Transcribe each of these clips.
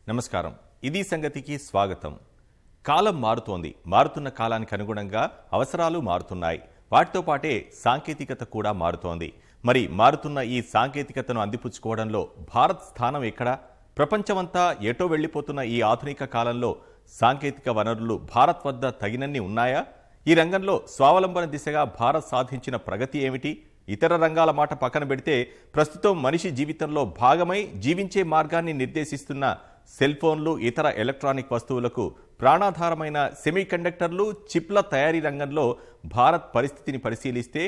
నమస్కారం. ఇది సంగతికి స్వాగతం. కాలం మారుతోంది. మారుతున్న కాలానికి అనుగుణంగా అవసరాలు మారుతున్నాయి. వాటితో పాటే సాంకేతికత కూడా మారుతోంది. మరి మారుతున్న ఈ సాంకేతికతను అందిపుచ్చుకోవడంలో భారత్ స్థానం ఎక్కడా? ప్రపంచమంతా ఎటో వెళ్లిపోతున్న ఈ ఆధునిక కాలంలో సాంకేతిక వనరులు భారత్ వద్ద తగినన్ని ఉన్నాయా? ఈ రంగంలో స్వావలంబన దిశగా భారత్ సాధించిన ప్రగతి ఏమిటి? ఇతర రంగాల మాట పక్కన పెడితే ప్రస్తుతం మనిషి జీవితంలో భాగమై జీవించే మార్గాన్ని నిర్దేశిస్తున్న సెల్ ఫోన్లు, ఇతర ఎలక్ట్రానిక్ వస్తువులకు ప్రాణాధారమైన సెమీకండక్టర్లు, చిప్ల తయారీ రంగంలో భారత్ పరిస్థితిని పరిశీలిస్తే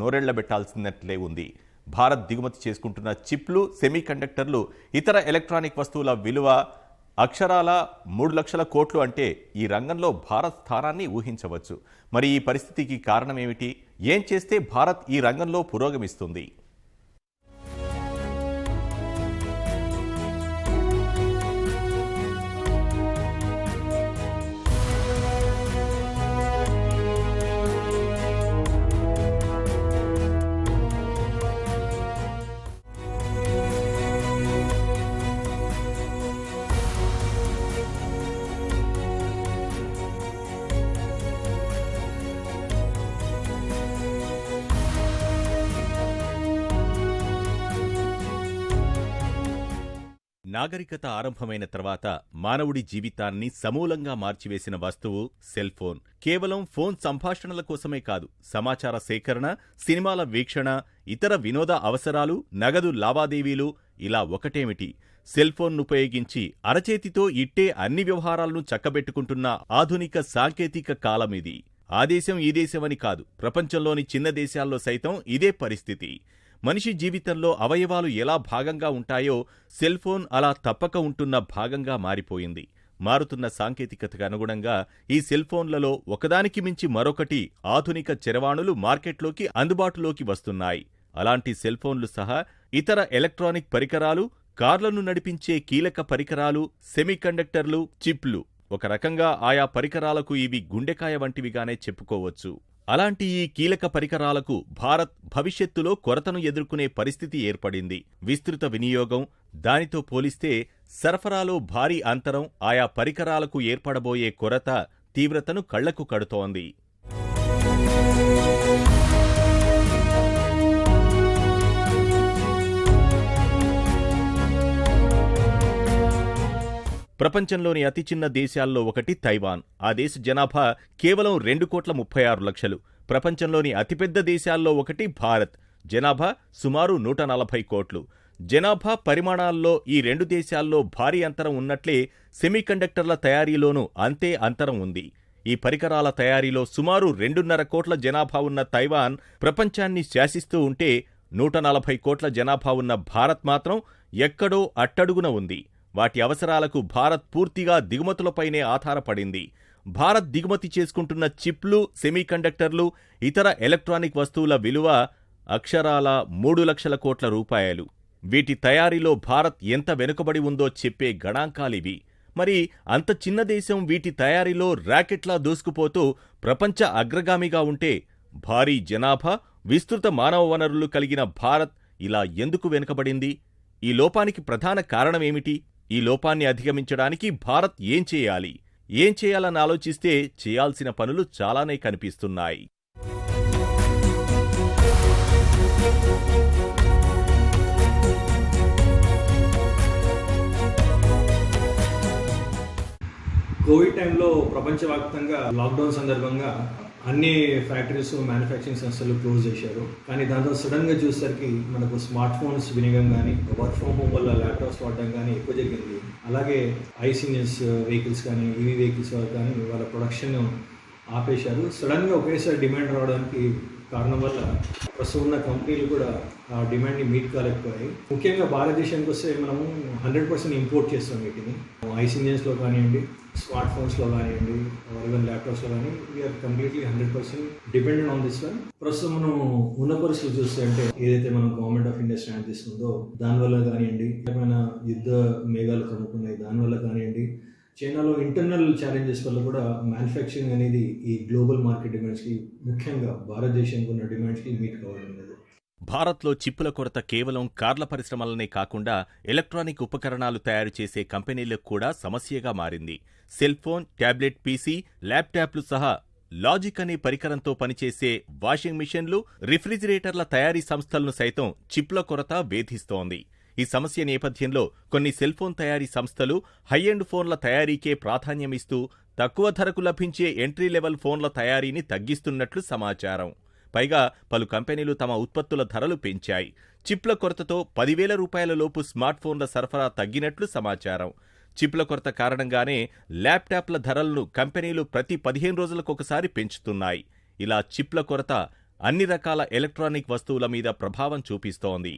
నోరెళ్లబెట్టాల్సినట్లే ఉంది. భారత్ దిగుమతి చేసుకుంటున్న చిప్లు, సెమీకండక్టర్లు, ఇతర ఎలక్ట్రానిక్ వస్తువుల విలువ అక్షరాల 3 లక్షల కోట్లు అంటే ఈ రంగంలో భారత్ స్థానాన్ని ఊహించవచ్చు. మరి ఈ పరిస్థితికి కారణం ఏమిటి? ఏం చేస్తే భారత్ ఈ రంగంలో పురోగమిస్తుంది? నాగరికత ఆరంభమైన తర్వాత మానవుడి జీవితాన్ని సమూలంగా మార్చివేసిన వస్తువు సెల్ ఫోన్. కేవలం ఫోన్ సంభాషణల కోసమే కాదు, సమాచార సేకరణ, సినిమాల వీక్షణ, ఇతర వినోద అవసరాలు, నగదు లావాదేవీలు ఇలా ఒకటేమిటి, సెల్ ఫోన్నుపయోగించి అరచేతితో ఇట్టే అన్ని వ్యవహారాలను చక్కబెట్టుకుంటున్న ఆధునిక సాంకేతిక కాలమిది. ఆ దేశం ఈ దేశమని కాదు, ప్రపంచంలోని చిన్న దేశాల్లో సైతం ఇదే పరిస్థితి. మనిషి జీవితంలో అవయవాలు ఎలా భాగంగా ఉంటాయో సెల్ ఫోన్ అలా తప్పక ఉంటున్న భాగంగా మారిపోయింది. మారుతున్న సాంకేతికతకు అనుగుణంగా ఈ సెల్ ఫోన్లలో ఒకదానికి మించి మరొకటి ఆధునిక చరవాణులు మార్కెట్లోకి అందుబాటులోకి వస్తున్నాయి. అలాంటి సెల్ ఫోన్లు సహా ఇతర ఎలక్ట్రానిక్ పరికరాలు, కార్లను నడిపించే కీలక పరికరాలు, సెమీకండక్టర్లు, చిప్లు, ఒక రకంగా ఆయా పరికరాలకు ఇవి గుండెకాయ వంటివిగానే చెప్పుకోవచ్చు. అలాంటి ఈ కీలక పరికరాలకు భారత్ భవిష్యత్తులో కొరతను ఎదుర్కొనే పరిస్థితి ఏర్పడింది. విస్తృత వినియోగం, దానితో పోలిస్తే సరఫరాలో భారీ అంతరం ఆయా పరికరాలకు ఏర్పడబోయే కొరత తీవ్రతను కళ్లకు కడుతోంది. ప్రపంచంలోని అతి చిన్న దేశాల్లో ఒకటి తైవాన్. ఆ దేశ జనాభా కేవలం 2,36,00,000. ప్రపంచంలోని అతిపెద్ద దేశాల్లో ఒకటి భారత్. జనాభా సుమారు 140 కోట్లు. జనాభా పరిమాణాల్లో ఈ రెండు దేశాల్లో భారీ అంతరం ఉన్నట్లే సెమీకండక్టర్ల తయారీలోనూ అంతే అంతరం ఉంది. ఈ పరికరాల తయారీలో సుమారు 2.5 కోట్ల జనాభా ఉన్న తైవాన్ ప్రపంచాన్ని శాసిస్తూ ఉంటే 140 కోట్ల జనాభా ఉన్న భారత్ మాత్రం ఎక్కడో అట్టడుగున ఉంది. వాటి అవసరాలకు భారత్ పూర్తిగా దిగుమతులపైనే ఆధారపడింది. భారత్ దిగుమతి చేసుకుంటున్న చిప్లు, సెమీకండక్టర్లు, ఇతర ఎలక్ట్రానిక్ వస్తువుల విలువ అక్షరాల 3 లక్షల కోట్ల రూపాయలు. వీటి తయారీలో భారత్ ఎంత వెనుకబడి ఉందో చెప్పే గణాంకాలివి. మరి అంత చిన్న దేశం వీటి తయారీలో ర్యాకెట్లా దూసుకుపోతూ ప్రపంచ అగ్రగామిగా ఉంటే భారీ జనాభా, విస్తృత మానవ వనరులు కలిగిన భారత్ ఇలా ఎందుకు వెనుకబడింది? ఈ లోపానికి ప్రధాన కారణమేమిటి? ఈ లోపాన్ని అధిగమించడానికి భారత్ ఏం చేయాలి? ఏం చేయాలని ఆలోచిస్తే చేయాల్సిన పనులు చాలానే కనిపిస్తున్నాయి. కోవిడ్ టైంలో ప్రపంచవ్యాప్తంగా లాక్డౌన్ సందర్భంగా అన్ని ఫ్యాక్టరీస్, మ్యానుఫ్యాక్చరింగ్ సంస్థలు క్లోజ్ చేశారు. కానీ దాంతో సడన్గా చూసేసరికి మనకు స్మార్ట్ ఫోన్స్ వినియోగం కానీ, వర్క్ ఫ్రమ్ హోమ్ వల్ల ల్యాప్టాప్స్ వాడడం కానీ ఎక్కువ జరిగింది. అలాగే ఐస్ ఇంజిన్స్ వెహికల్స్ కానీ, ఈవీ వెహికల్స్ కానీ వాళ్ళ ప్రొడక్షన్ ఆపేశారు. సడన్గా ఒకేసారి డిమాండ్ రావడానికి కారణం వల్ల ప్రస్తుతం ఉన్న కంపెనీలు కూడా ఆ డిమాండ్ని మీట్ కాలేకపోయాయి. ముఖ్యంగా భారతదేశానికి వస్తే మనము 100% ఇంపోర్ట్ చేస్తాం వీటిని. ఐస్ ఇంజిన్స్లో కానివ్వండి, స్మార్ట్ ఫోన్స్లో కానివ్వండి, ఈవెన్ ల్యాప్టాప్స్లో కానీ we are completely 100% dependent on this one. ప్రస్తుతం మనం ఉన్న పరిస్థితులు చూస్తే అంటే ఏదైతే మనం గవర్నమెంట్ ఆఫ్ ఇండియా స్టాండ్ తీసుకుందో దానివల్ల కానివ్వండి, ఏమైనా యుద్ధ మేఘాలు కమ్ముకున్నాయి దానివల్ల కానివ్వండి, చైనాలో ఇంటర్నల్ ఛాలెంజెస్ వల్ల కూడా మ్యానుఫ్యాక్చరింగ్ అనేది ఈ గ్లోబల్ మార్కెట్ డిమాండ్స్కి, ముఖ్యంగా భారతదేశానికి ఉన్న డిమాండ్స్కి మీట్ కావడం లేదు. భారత్లో చిప్పుల కొరత కేవలం కార్ల పరిశ్రమలనే కాకుండా ఎలక్ట్రానిక్ ఉపకరణాలు తయారు చేసే కంపెనీలకు కూడా సమస్యగా మారింది. సెల్ ఫోన్, ట్యాబ్లెట్ పీసీ, ల్యాప్టాప్లు సహా లాజిక్ అనే పరికరంతో పనిచేసే వాషింగ్ మిషన్లు, రిఫ్రిజిరేటర్ల తయారీ సంస్థలను సైతం చిప్ల కొరత వేధిస్తోంది. ఈ సమస్య నేపథ్యంలో కొన్ని సెల్ ఫోన్ తయారీ సంస్థలు హై ఎండ్ ఫోన్ల తయారీకే ప్రాధాన్యమిస్తూ తక్కువ ధరకు లభించే ఎంట్రీ లెవెల్ ఫోన్ల తయారీని తగ్గిస్తున్నట్లు సమాచారం. పైగా పలు కంపెనీలు తమ ఉత్పత్తుల ధరలు పెంచాయి. చిప్ల కొరతతో 10,000 రూపాయల లోపు స్మార్ట్ ఫోన్ల సరఫరా తగ్గినట్లు సమాచారం. చిప్ల కొరత కారణంగానే ల్యాప్టాప్ల ధరలను కంపెనీలు ప్రతి 15 రోజులకొకసారి పెంచుతున్నాయి. ఇలా చిప్ల కొరత అన్ని రకాల ఎలక్ట్రానిక్ వస్తువుల మీద ప్రభావం చూపిస్తోంది.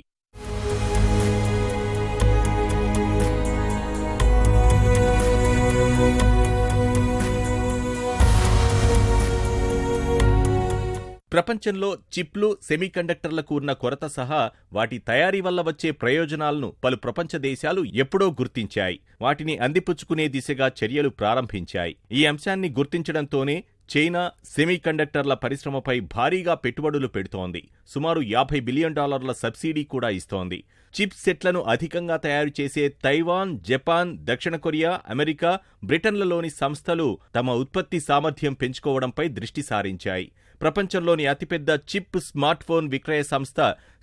ప్రపంచంలో చిప్లు, సెమీకండక్టర్లకు ఉన్న కొరత సహా వాటి తయారీ వల్ల వచ్చే ప్రయోజనాలను పలు ప్రపంచ దేశాలు ఎప్పుడో గుర్తించాయి. వాటిని అందిపుచ్చుకునే దిశగా చర్యలు ప్రారంభించాయి. ఈ అంశాన్ని గుర్తించడంతోనే చైనా సెమీకండక్టర్ల పరిశ్రమపై భారీగా పెట్టుబడులు పెడుతోంది. సుమారు $50 బిలియన్ సబ్సిడీ కూడా ఇస్తోంది. చిప్ సెట్లను అధికంగా తయారు చేసే తైవాన్, జపాన్, దక్షిణ కొరియా, అమెరికా, బ్రిటన్లలోని సంస్థలు తమ ఉత్పత్తి సామర్థ్యం పెంచుకోవడంపై దృష్టి సారించాయి. ప్రపంచంలోని అతిపెద్ద చిప్ స్మార్ట్ ఫోన్ విక్రయ సంస్థ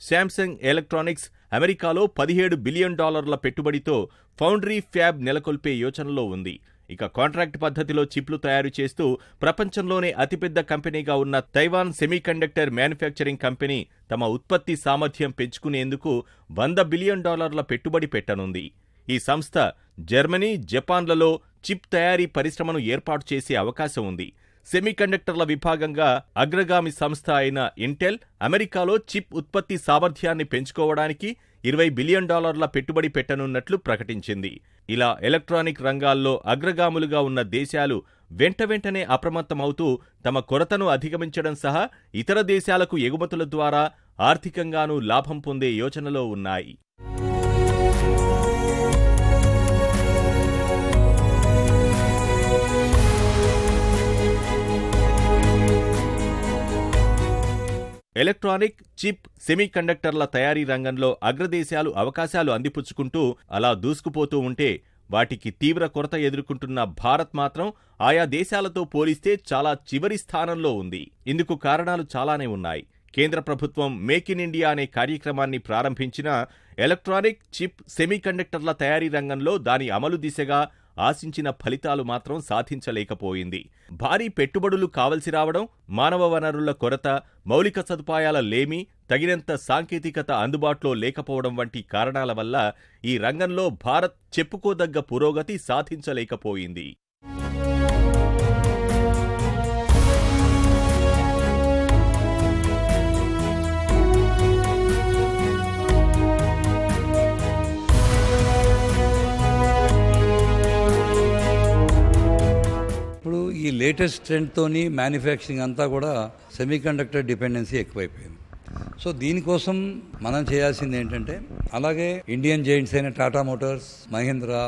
శాంసంగ్ ఎలక్ట్రానిక్స్ అమెరికాలో $17 బిలియన్ పెట్టుబడితో ఫౌండ్రీ ఫ్యాబ్ నెలకొల్పే యోచనలో ఉంది. ఇక కాంట్రాక్ట్ పద్ధతిలో చిప్లు తయారు చేస్తూ ప్రపంచంలోనే అతిపెద్ద కంపెనీగా ఉన్న తైవాన్ సెమీకండక్టర్ మ్యానుఫ్యాక్చరింగ్ కంపెనీ తమ ఉత్పత్తి సామర్థ్యం పెంచుకునేందుకు $100 బిలియన్ పెట్టుబడి పెట్టనుంది. ఈ సంస్థ జర్మనీ, జపాన్లలో చిప్ తయారీ పరిశ్రమను ఏర్పాటు చేసే అవకాశం ఉంది. సెమీకండక్టర్ల విభాగంగా అగ్రగామి సంస్థ అయిన ఇంటెల్ అమెరికాలో చిప్ ఉత్పత్తి సామర్థ్యాన్ని పెంచుకోవడానికి $20 బిలియన్ పెట్టుబడి పెట్టనున్నట్లు ప్రకటించింది. ఇలా ఎలక్ట్రానిక్ రంగాల్లో అగ్రగాములుగా ఉన్న దేశాలు వెంటనే అప్రమత్తమవుతూ తమ కొరతను అధిగమించడం సహా ఇతర దేశాలకు ఎగుమతుల ద్వారా ఆర్థికంగానూ లాభం పొందే యోచనలో ఉన్నాయి. ఎలక్ట్రానిక్, చిప్, సెమీకండక్టర్ల తయారీ రంగంలో అగ్రదేశాలు అవకాశాలు అందిపుచ్చుకుంటూ అలా దూసుకుపోతూ ఉంటే వాటికి తీవ్ర కొరత ఎదుర్కొంటున్న భారత్ మాత్రం ఆయా దేశాలతో పోలిస్తే చాలా చివరి స్థానంలో ఉంది. ఇందుకు కారణాలు చాలానే ఉన్నాయి. కేంద్ర ప్రభుత్వం మేక్ ఇన్ ఇండియా అనే కార్యక్రమాన్ని ప్రారంభించినా ఎలక్ట్రానిక్, చిప్, సెమీకండక్టర్ల తయారీ రంగంలో దాని అమలు దిశగా ఆశించిన ఫలితాలు మాత్రం సాధించలేకపోయింది. భారీ పెట్టుబడులు కావలసి రావడం, మానవ వనరుల కొరత, మౌలిక సదుపాయాల లేమి, తగినంత సాంకేతికత అందుబాటులో లేకపోవడం వంటి కారణాల వల్ల ఈ రంగంలో భారత్ చెప్పుకోదగ్గ పురోగతి సాధించలేకపోయింది. ఈ లేటెస్ట్ ట్రెండ్తోని మ్యానుఫ్యాక్చరింగ్ అంతా కూడా సెమీకండక్టర్ డిపెండెన్సీ ఎక్కువైపోయింది. సో దీనికోసం మనం చేయాల్సింది ఏంటంటే, అలాగే ఇండియన్ జైంట్స్ అయిన టాటా మోటార్స్, మహీంద్రా,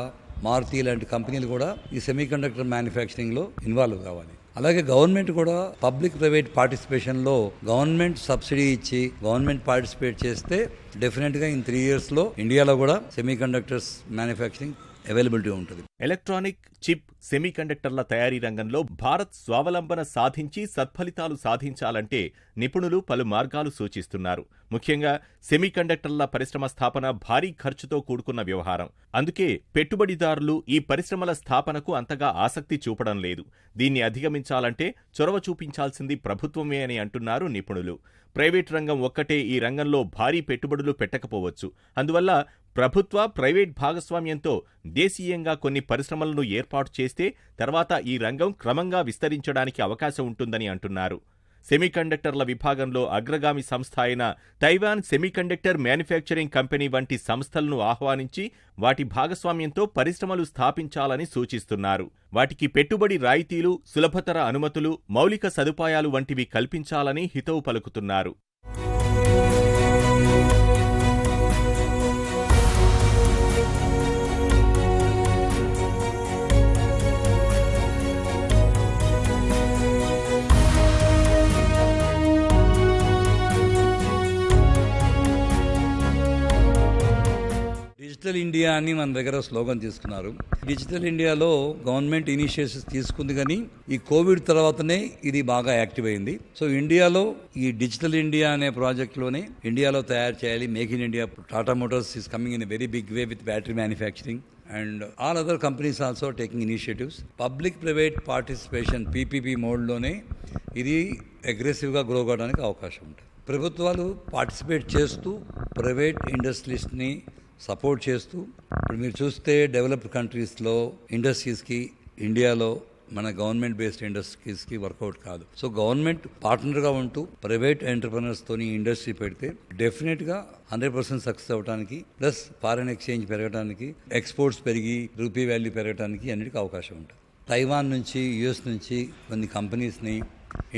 మారుతి లాంటి కంపెనీలు కూడా ఈ సెమీకండక్టర్ మ్యానుఫ్యాక్చరింగ్లో ఇన్వాల్వ్ కావాలి. అలాగే గవర్నమెంట్ కూడా పబ్లిక్ ప్రైవేట్ పార్టిసిపేషన్లో గవర్నమెంట్ సబ్సిడీ ఇచ్చి గవర్నమెంట్ పార్టిసిపేట్ చేస్తే డెఫినెట్గా ఇన్ 3 yearsలో ఇండియాలో కూడా సెమీకండక్టర్స్ మ్యానుఫ్యాక్చరింగ్ అవైలబిలిటీ ఉంటుంది. ఎలక్ట్రానిక్, చిప్, సెమీకండక్టర్ల తయారీ రంగంలో భారత్ స్వావలంబన సాధించి సత్ఫలితాలు సాధించాలంటే నిపుణులు పలు మార్గాలు సూచిస్తున్నారు. ముఖ్యంగా సెమీకండక్టర్ల పరిశ్రమ స్థాపన భారీ ఖర్చుతో కూడుకున్న వ్యవహారం. అందుకే పెట్టుబడిదారులు ఈ పరిశ్రమల స్థాపనకు అంతగా ఆసక్తి చూపడం లేదు. దీన్ని అధిగమించాలంటే చొరవ చూపించాల్సింది ప్రభుత్వమే అని అంటున్నారు నిపుణులు. ప్రైవేట్ రంగం ఒక్కటే ఈ రంగంలో భారీ పెట్టుబడులు పెట్టకపోవచ్చు. అందువల్ల ప్రభుత్వ, ప్రైవేట్ భాగస్వామ్యంతో దేశీయంగా కొన్ని పరిశ్రమలను ఏర్పాటు చేస్తే తర్వాత ఈ రంగం క్రమంగా విస్తరించడానికి అవకాశం ఉంటుందని అంటున్నారు. సెమీకండక్టర్ల విభాగంలో అగ్రగామి సంస్థ అయిన తైవాన్ సెమీకండక్టర్ మ్యానుఫ్యాక్చరింగ్ కంపెనీ వంటి సంస్థలను ఆహ్వానించి వాటి భాగస్వామ్యంతో పరిశ్రమలు స్థాపించాలని సూచిస్తున్నారు. వాటికి పెట్టుబడి రాయితీలు, సులభతర అనుమతులు, మౌలిక సదుపాయాలు వంటివి కల్పించాలని హితవు పలుకుతున్నారు. డిజిటల్ ఇండియా అని మన దగ్గర స్లోగన్ తీసుకున్నారు. డిజిటల్ ఇండియాలో గవర్నమెంట్ ఇనిషియేటివ్స్ తీసుకుంది, కానీ ఈ కోవిడ్ తర్వాతనే ఇది బాగా యాక్టివ్ అయింది. సో ఇండియాలో ఈ డిజిటల్ ఇండియా అనే ప్రాజెక్ట్లోనే ఇండియాలో తయారు చేయాలి. Make in India. Tata Motors is coming in a very big way with battery manufacturing. And all other companies also taking initiatives. Public-private participation PPP మోడ్లోనే ఇది అగ్రెసివ్గా గ్రో కావడానికి అవకాశం ఉంటుంది. ప్రభుత్వాలు పార్టిసిపేట్ చేస్తూ ప్రైవేట్ ఇండస్ట్రీస్ని సపోర్ట్ చేస్తూ, ఇప్పుడు మీరు చూస్తే డెవలప్డ్ కంట్రీస్లో ఇండస్ట్రీస్కి ఇండియాలో మన గవర్నమెంట్ బేస్డ్ ఇండస్ట్రీస్కి వర్కౌట్ కాదు. సో గవర్నమెంట్ పార్ట్నర్గా ఉంటూ ప్రైవేట్ ఎంటర్ప్రెనర్స్తోని ఇండస్ట్రీ పెడితే డెఫినెట్గా 100% సక్సెస్ అవ్వడానికి, ప్లస్ ఫారెన్ ఎక్స్చేంజ్ పెరగడానికి, ఎక్స్పోర్ట్స్ పెరిగి రూపీ వాల్యూ పెరగడానికి అన్నిటికీ అవకాశం ఉంటుంది. తైవాన్ నుంచి, యుఎస్ నుంచి కొన్ని కంపెనీస్ని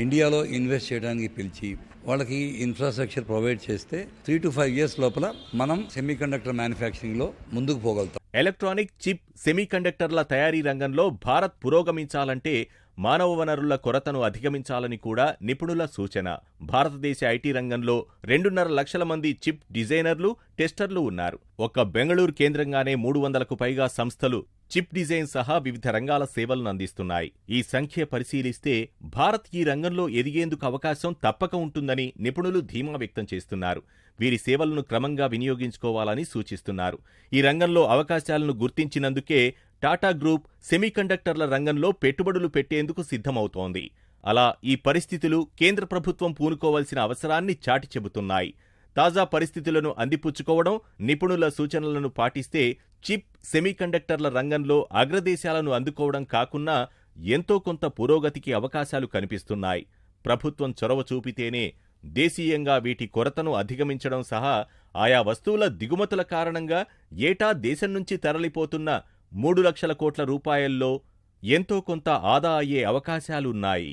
ఇండియాలో ఇన్వెస్ట్ చేయడానికి పిలిచి వాళ్ళకి ఇన్ఫ్రాస్ట్రక్చర్ ప్రొవైడ్ చేస్తే 3 to 5 years లోపల మనం సెమీకండక్టర్ మ్యానుఫ్యాక్చరింగ్లో ముందుకు పోగలుగుతాం. ఎలక్ట్రానిక్ చిప్ సెమీకండక్టర్ల తయారీ రంగంలో భారత్ పురోగమించాలంటే మానవ వనరుల కొరతను అధిగమించాలని కూడా నిపుణుల సూచన. భారతదేశ ఐటీ రంగంలో 2.5 లక్షల మంది చిప్ డిజైనర్లు, టెస్టర్లు ఉన్నారు. ఒక్క బెంగళూరు కేంద్రంగానే 300కు పైగా సంస్థలు చిప్ డిజైన్ సహా వివిధ రంగాల సేవలను అందిస్తున్నాయి. ఈ సంఖ్య పరిశీలిస్తే భారత్ ఈ రంగంలో ఎదిగేందుకు అవకాశం తప్పక ఉంటుందని నిపుణులు ధీమా వ్యక్తం చేస్తున్నారు. వీరి సేవలను క్రమంగా వినియోగించుకోవాలని సూచిస్తున్నారు. ఈ రంగంలో అవకాశాలను గుర్తించినందుకే టాటా గ్రూప్ సెమీకండక్టర్ల రంగంలో పెట్టుబడులు పెట్టేందుకు సిద్ధమవుతోంది. అలా ఈ పరిస్థితులు కేంద్ర ప్రభుత్వం పూనుకోవాల్సిన అవసరాన్ని చాటి చెబుతున్నాయి. తాజా పరిస్థితులను అందిపుచ్చుకోవడం, నిపుణుల సూచనలను పాటిస్తే చిప్ సెమీకండక్టర్ల రంగంలో అగ్రదేశాలను అందుకోవడం కాకున్నా ఎంతో కొంత పురోగతికి అవకాశాలు కనిపిస్తున్నాయి. ప్రభుత్వం చొరవ చూపితేనే దేశీయంగా వీటి కొరతను అధిగమించడం సహా ఆయా వస్తువుల దిగుమతుల కారణంగా ఏటా దేశం నుంచి తరలిపోతున్న 3 లక్షల కోట్ల రూపాయల్లో ఎంతో కొంత ఆదా అయ్యే అవకాశాలున్నాయి.